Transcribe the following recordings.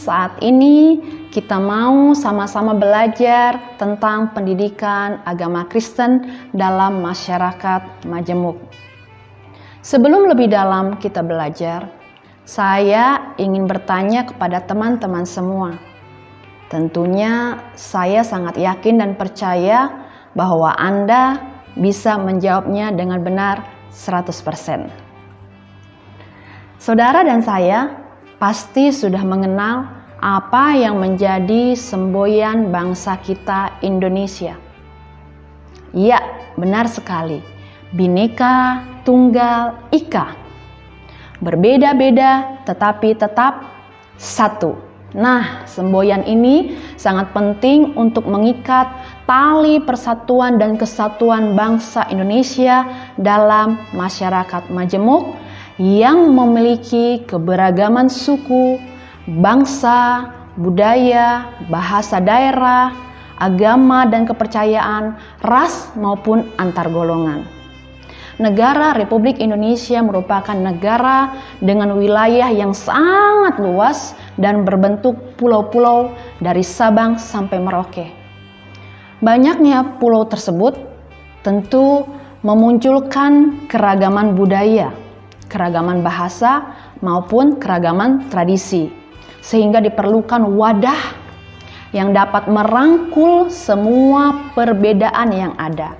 saat ini kita mau sama-sama belajar tentang pendidikan agama Kristen dalam masyarakat Majemuk. Sebelum lebih dalam kita belajar, saya ingin bertanya kepada teman-teman semua. Tentunya saya sangat yakin dan percaya bahwa Anda bisa menjawabnya dengan benar 100%. Saudara dan saya pasti sudah mengenal apa yang menjadi semboyan bangsa kita Indonesia. Iya, benar sekali. Bhinneka Tunggal Ika. Berbeda-beda tetapi tetap satu. Nah, semboyan ini sangat penting untuk mengikat tali persatuan dan kesatuan bangsa Indonesia dalam masyarakat Majemuk yang memiliki keberagaman suku, bangsa, budaya, bahasa daerah, agama dan kepercayaan, ras maupun antar golongan. Negara Republik Indonesia merupakan negara dengan wilayah yang sangat luas dan berbentuk pulau-pulau dari Sabang sampai Merauke. Banyaknya pulau tersebut tentu memunculkan keragaman budaya, keragaman bahasa maupun keragaman tradisi, sehingga diperlukan wadah yang dapat merangkul semua perbedaan yang ada.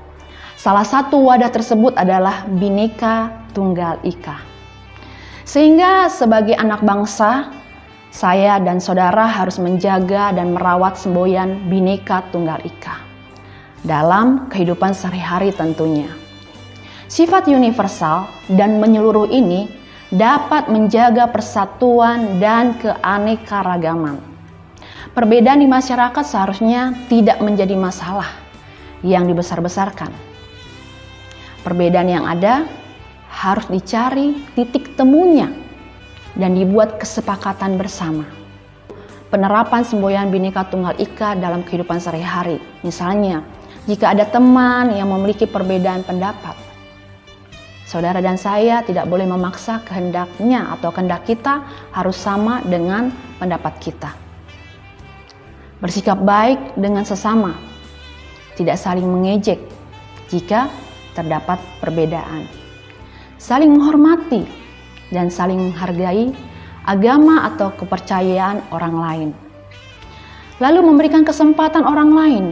Salah satu wadah tersebut adalah Bhinneka Tunggal Ika. Sehingga sebagai anak bangsa, saya dan saudara harus menjaga dan merawat semboyan Bhinneka Tunggal Ika dalam kehidupan sehari-hari tentunya. Sifat universal dan menyeluruh ini dapat menjaga persatuan dan keanekaragaman. Perbedaan di masyarakat seharusnya tidak menjadi masalah yang dibesar-besarkan. Perbedaan yang ada harus dicari titik temunya dan dibuat kesepakatan bersama. Penerapan semboyan Bhinneka Tunggal Ika dalam kehidupan sehari-hari. Misalnya, jika ada teman yang memiliki perbedaan pendapat, saudara dan saya tidak boleh memaksa kehendaknya atau kehendak kita harus sama dengan pendapat kita. Bersikap baik dengan sesama, tidak saling mengejek jika terdapat perbedaan. Saling menghormati dan saling menghargai agama atau kepercayaan orang lain. Lalu memberikan kesempatan orang lain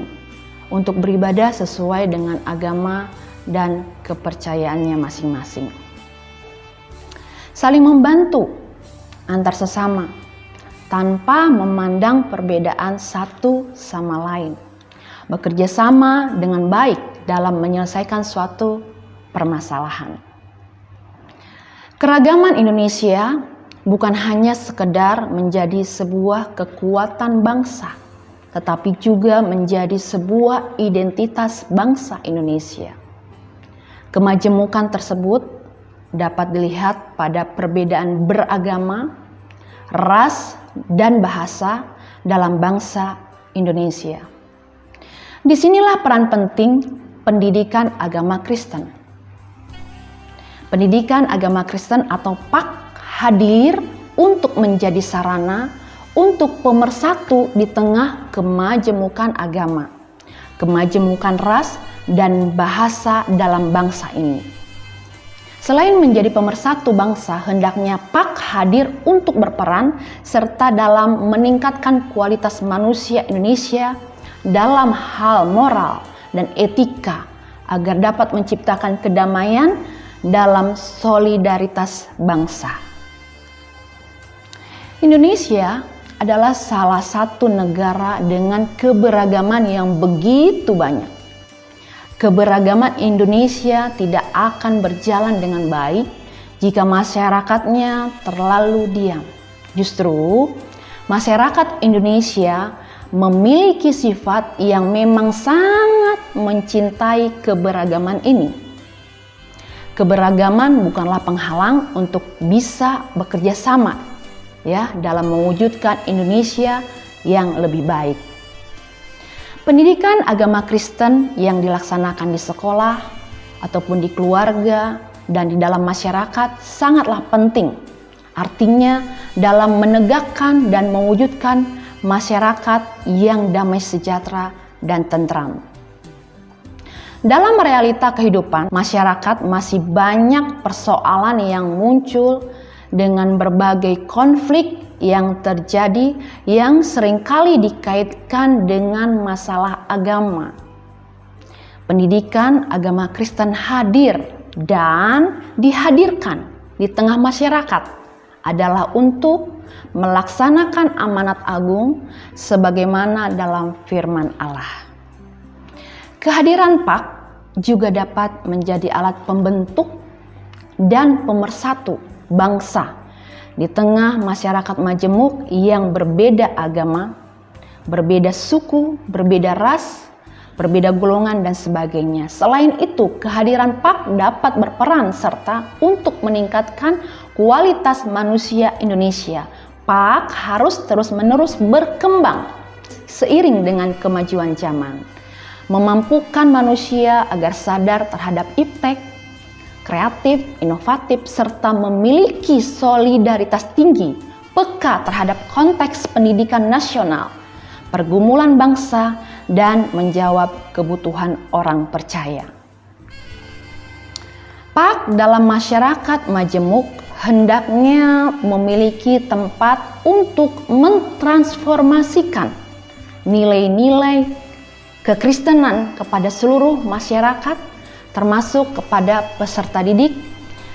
untuk beribadah sesuai dengan agama dan kepercayaannya masing-masing. Saling membantu antar sesama tanpa memandang perbedaan satu sama lain. Bekerja sama dengan baik dalam menyelesaikan suatu permasalahan. Keragaman Indonesia bukan hanya sekedar menjadi sebuah kekuatan bangsa, tetapi juga menjadi sebuah identitas bangsa Indonesia. Kemajemukan tersebut dapat dilihat pada perbedaan beragama, ras, dan bahasa dalam bangsa Indonesia. Disinilah peran penting pendidikan agama Kristen. Pendidikan agama Kristen atau PAK hadir untuk menjadi sarana untuk pemersatu di tengah kemajemukan agama, kemajemukan ras, dan bahasa dalam bangsa ini. Selain menjadi pemersatu bangsa, hendaknya PAK hadir untuk berperan serta dalam meningkatkan kualitas manusia Indonesia dalam hal moral dan etika agar dapat menciptakan kedamaian dalam solidaritas bangsa. Indonesia adalah salah satu negara dengan keberagaman yang begitu banyak. Keberagaman Indonesia tidak akan berjalan dengan baik jika masyarakatnya terlalu diam. Justru, masyarakat Indonesia memiliki sifat yang memang sangat mencintai keberagaman ini. Keberagaman bukanlah penghalang untuk bisa bekerja sama dalam mewujudkan Indonesia yang lebih baik. Pendidikan agama Kristen yang dilaksanakan di sekolah ataupun di keluarga dan di dalam masyarakat sangatlah penting Artinya dalam menegakkan dan mewujudkan masyarakat yang damai sejahtera dan tentram. Dalam realita kehidupan, masyarakat masih banyak persoalan yang muncul dengan berbagai konflik yang terjadi yang seringkali dikaitkan dengan masalah agama. Pendidikan agama Kristen hadir dan dihadirkan di tengah masyarakat adalah untuk melaksanakan amanat agung sebagaimana dalam firman Allah. Kehadiran PAK juga dapat menjadi alat pembentuk dan pemersatu bangsa di tengah masyarakat majemuk yang berbeda agama, berbeda suku, berbeda ras, berbeda golongan dan sebagainya. Selain itu, kehadiran PAK dapat berperan serta untuk meningkatkan kualitas manusia Indonesia. PAK harus terus-menerus berkembang seiring dengan kemajuan zaman, memampukan manusia agar sadar terhadap iptek, kreatif, inovatif, serta memiliki solidaritas tinggi, peka terhadap konteks pendidikan nasional, pergumulan bangsa, dan menjawab kebutuhan orang percaya. PAK dalam masyarakat majemuk hendaknya memiliki tempat untuk mentransformasikan nilai-nilai kekristenan kepada seluruh masyarakat, termasuk kepada peserta didik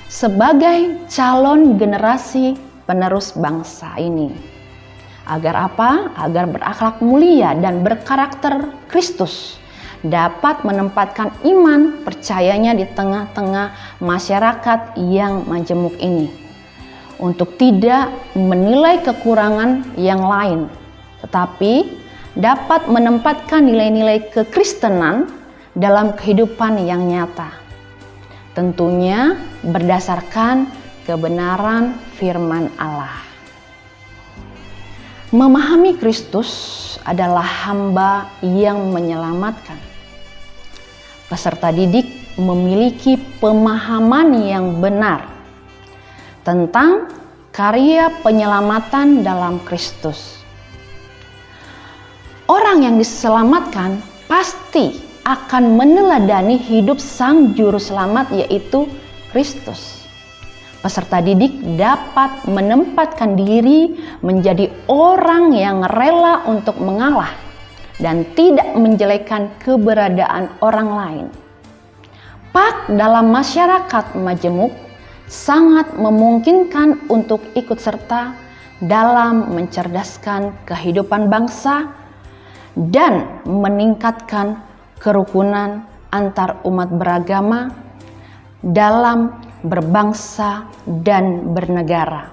sebagai calon generasi penerus bangsa ini. Agar apa? Agar berakhlak mulia dan berkarakter Kristus, dapat menempatkan iman percayanya di tengah-tengah masyarakat yang majemuk ini, untuk tidak menilai kekurangan yang lain, tetapi dapat menempatkan nilai-nilai kekristenan dalam kehidupan yang nyata. Tentunya berdasarkan kebenaran firman Allah. Memahami Kristus adalah hamba yang menyelamatkan. Peserta didik memiliki pemahaman yang benar tentang karya penyelamatan dalam Kristus. Orang yang diselamatkan pasti akan meneladani hidup Sang Juru Selamat, yaitu Kristus. Peserta didik dapat menempatkan diri menjadi orang yang rela untuk mengalah dan tidak menjelekkan keberadaan orang lain. PAK dalam masyarakat majemuk sangat memungkinkan untuk ikut serta dalam mencerdaskan kehidupan bangsa dan meningkatkan kerukunan antar umat beragama dalam berbangsa dan bernegara.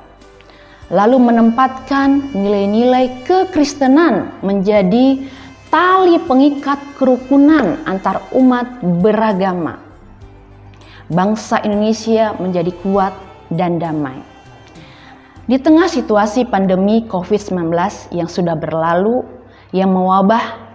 Lalu menempatkan nilai-nilai kekristenan menjadi tali pengikat kerukunan antar umat beragama. Bangsa Indonesia menjadi kuat dan damai. Di tengah situasi pandemi COVID-19 yang sudah berlalu, yang mewabah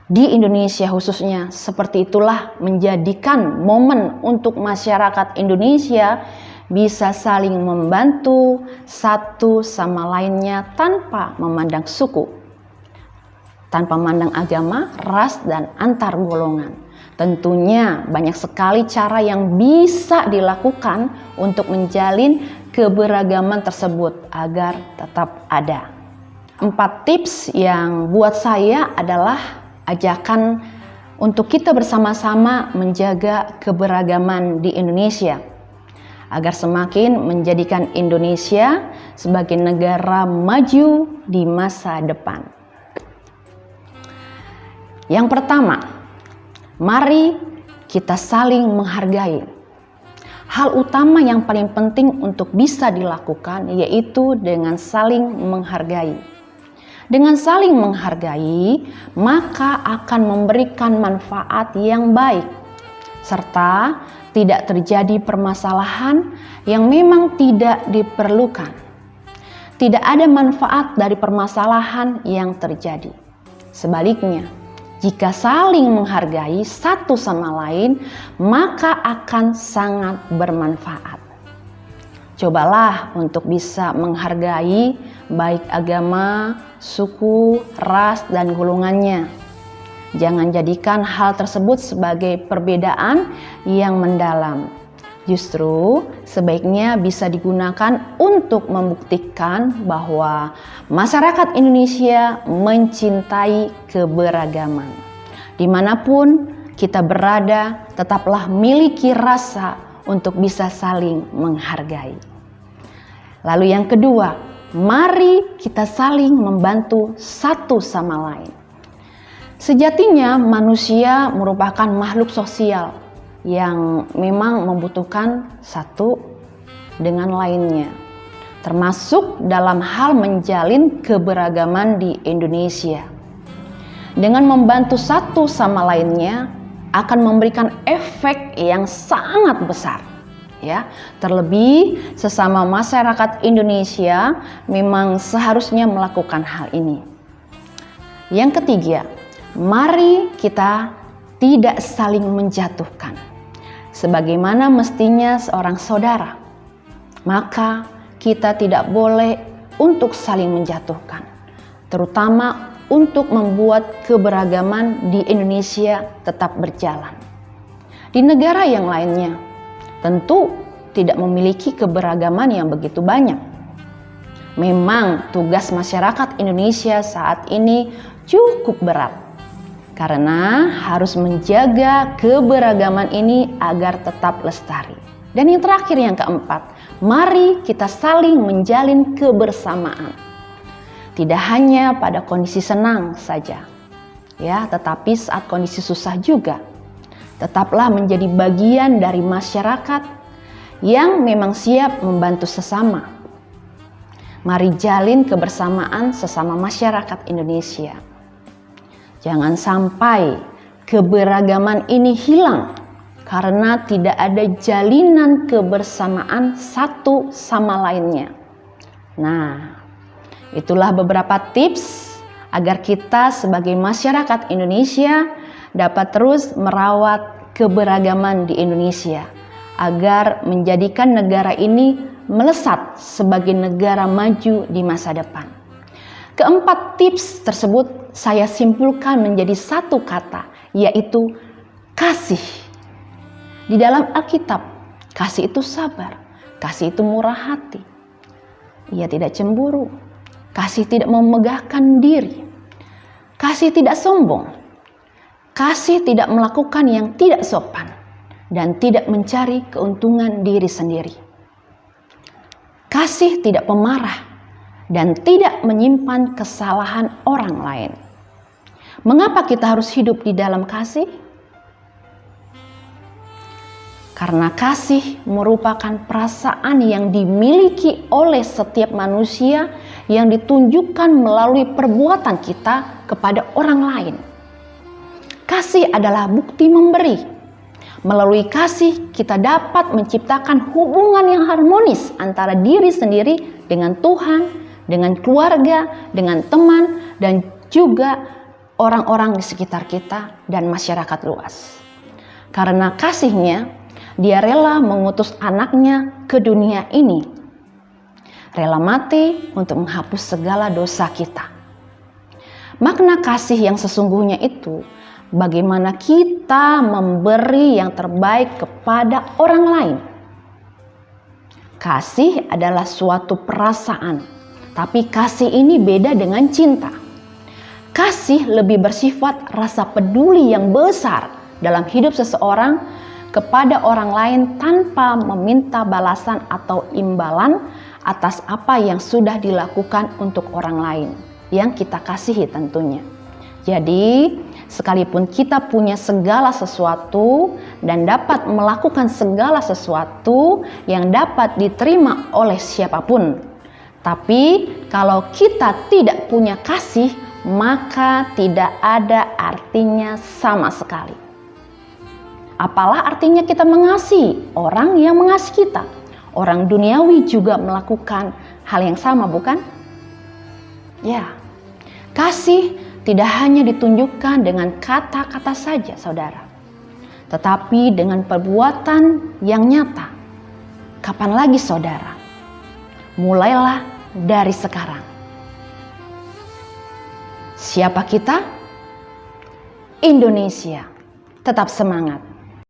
di Indonesia khususnya, seperti itulah menjadikan momen untuk masyarakat Indonesia bisa saling membantu satu sama lainnya tanpa memandang suku, tanpa memandang agama, ras, dan antar golongan. Tentunya banyak sekali cara yang bisa dilakukan untuk menjalin keberagaman tersebut agar tetap ada. 4 tips yang buat saya adalah ajakan untuk kita bersama-sama menjaga keberagaman di Indonesia agar semakin menjadikan Indonesia sebagai negara maju di masa depan. Yang pertama, mari kita saling menghargai. Hal utama yang paling penting untuk bisa dilakukan yaitu dengan saling menghargai. Dengan saling menghargai, maka akan memberikan manfaat yang baik, serta tidak terjadi permasalahan yang memang tidak diperlukan. Tidak ada manfaat dari permasalahan yang terjadi. Sebaliknya, jika saling menghargai satu sama lain, maka akan sangat bermanfaat. Cobalah untuk bisa menghargai baik agama, suku, ras, dan golongannya. Jangan jadikan hal tersebut sebagai perbedaan yang mendalam. Justru sebaiknya bisa digunakan untuk membuktikan bahwa masyarakat Indonesia mencintai keberagaman. Dimanapun kita berada, tetaplah miliki rasa untuk bisa saling menghargai. Lalu yang kedua, mari kita saling membantu satu sama lain. Sejatinya manusia merupakan makhluk sosial yang memang membutuhkan satu dengan lainnya, termasuk dalam hal menjalin keberagaman di Indonesia. Dengan membantu satu sama lainnya akan memberikan efek yang sangat besar. Ya, terlebih sesama masyarakat Indonesia memang seharusnya melakukan hal ini. Yang ketiga, mari kita tidak saling menjatuhkan. Sebagaimana mestinya seorang saudara, maka kita tidak boleh untuk saling menjatuhkan, terutama untuk membuat keberagaman di Indonesia tetap berjalan. Di negara yang lainnya tentu tidak memiliki keberagaman yang begitu banyak. Memang tugas masyarakat Indonesia saat ini cukup berat, karena harus menjaga keberagaman ini agar tetap lestari. Dan yang terakhir, yang keempat, mari kita saling menjalin kebersamaan. Tidak hanya pada kondisi senang saja, ya, tetapi saat kondisi susah juga. Tetaplah menjadi bagian dari masyarakat yang memang siap membantu sesama. Mari jalin kebersamaan sesama masyarakat Indonesia. Jangan sampai keberagaman ini hilang karena tidak ada jalinan kebersamaan satu sama lainnya. Nah, itulah beberapa tips agar kita sebagai masyarakat Indonesia dapat terus merawat keberagaman di Indonesia agar menjadikan negara ini melesat sebagai negara maju di masa depan. Keempat tips tersebut saya simpulkan menjadi satu kata, yaitu kasih. Di dalam Alkitab, kasih itu sabar, kasih itu murah hati. Ia tidak cemburu, kasih tidak memegahkan diri, kasih tidak sombong, kasih tidak melakukan yang tidak sopan, dan tidak mencari keuntungan diri sendiri. Kasih tidak pemarah dan tidak menyimpan kesalahan orang lain. Mengapa kita harus hidup di dalam kasih? Karena kasih merupakan perasaan yang dimiliki oleh setiap manusia yang ditunjukkan melalui perbuatan kita kepada orang lain. Kasih adalah bukti memberi. Melalui kasih kita dapat menciptakan hubungan yang harmonis antara diri sendiri dengan Tuhan, dengan keluarga, dengan teman, dan juga orang-orang di sekitar kita dan masyarakat luas. Karena kasihnya, Dia rela mengutus anaknya ke dunia ini. Rela mati untuk menghapus segala dosa kita. Makna kasih yang sesungguhnya itu bagaimana kita memberi yang terbaik kepada orang lain. Kasih adalah suatu perasaan, tapi kasih ini beda dengan cinta. Kasih lebih bersifat rasa peduli yang besar dalam hidup seseorang kepada orang lain tanpa meminta balasan atau imbalan atas apa yang sudah dilakukan untuk orang lain yang kita kasihi tentunya. Jadi, sekalipun kita punya segala sesuatu dan dapat melakukan segala sesuatu yang dapat diterima oleh siapapun, tapi kalau kita tidak punya kasih, maka tidak ada artinya sama sekali. Apalah artinya kita mengasihi orang yang mengasihi kita? Orang duniawi juga melakukan hal yang sama, bukan? Ya, kasih tidak hanya ditunjukkan dengan kata-kata saja, saudara, tetapi dengan perbuatan yang nyata. Kapan lagi, saudara, mulailah dari sekarang. Siapa kita? Indonesia tetap semangat.